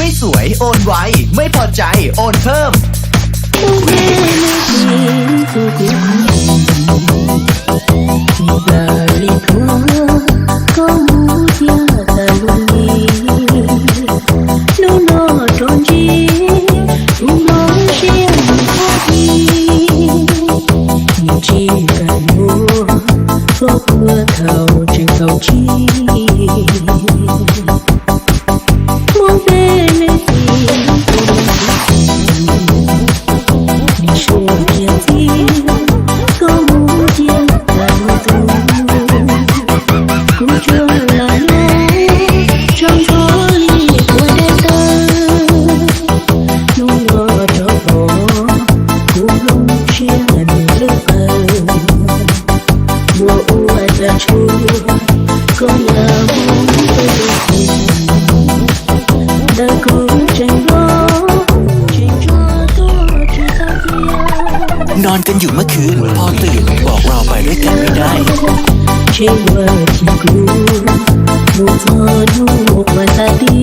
ไม่สวยโอนไวไม่พอใจโอนเพิ่มนอนกันอยู่เมื่อคืนพอตื่นบอกเราไปด้วยกันไม่ได้ใช่ว่าที่กูมูทอลูกมาตาดี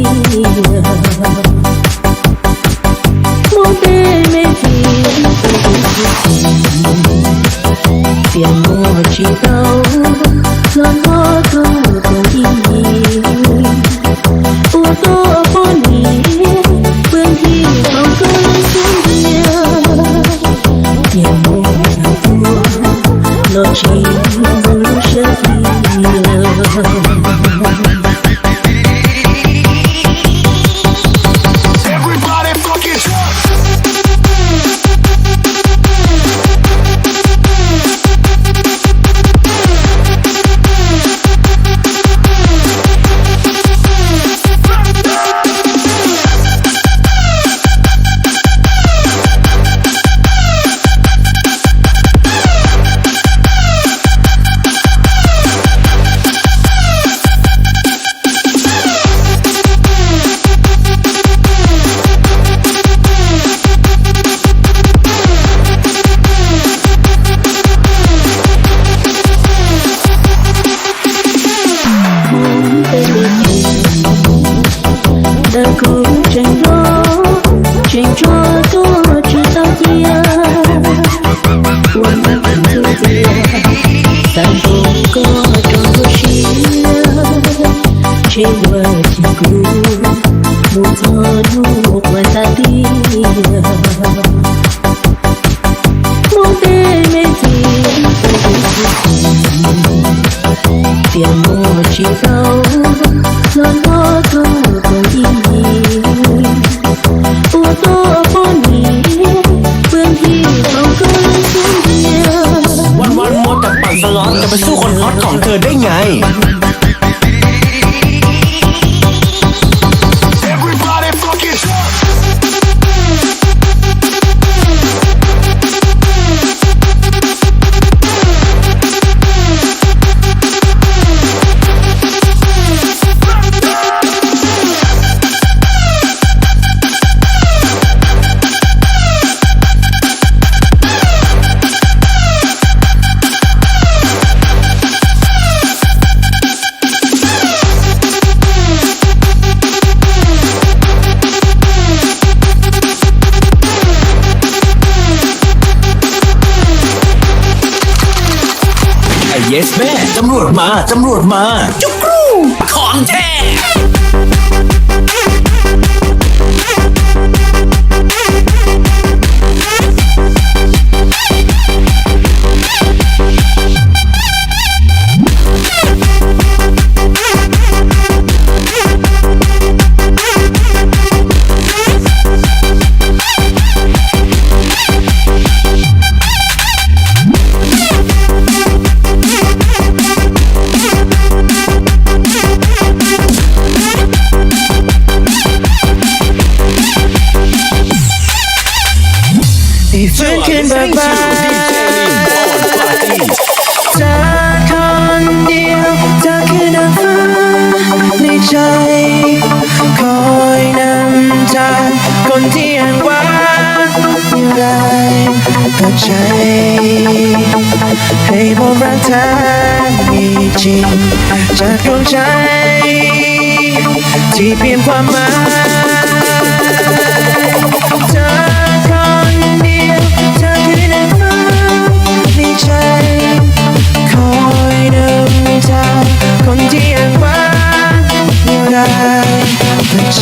มูเต้ไม่จีเสียงโมจิโต้ส่วนพ่อก็คงยิ่งดีอุโต้ปนีเพื่อนที่เขาก็สูญเสียเสียงโมNoche Everybody fucking drunk.วันๆมัวแต่ปั่นสล็อตจะไปสู้คนฮอตของเธอได้ไงEverybody fucking drunk. Yes แม่ตำรวจมาจุ๊กกรูของแท้เพื่อนคืนเบิกบานเธอคนเดียวเธอคือนางฟ้าในใจคอยนำทางคนที่ห่างว่าอยู่ได้เข้าใจให้บอกรักเธอมีจริงจากดวงใจที่เพียงความหมาย ใจ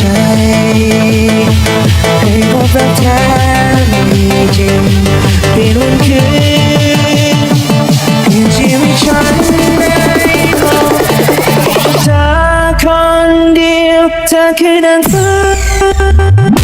ให้พบรักแท้มีจริงเปลี่ยนวันคืนเปลี่ยนชีวิตฉันได้พบเธอคนเดียวเธอคือนางฟ้า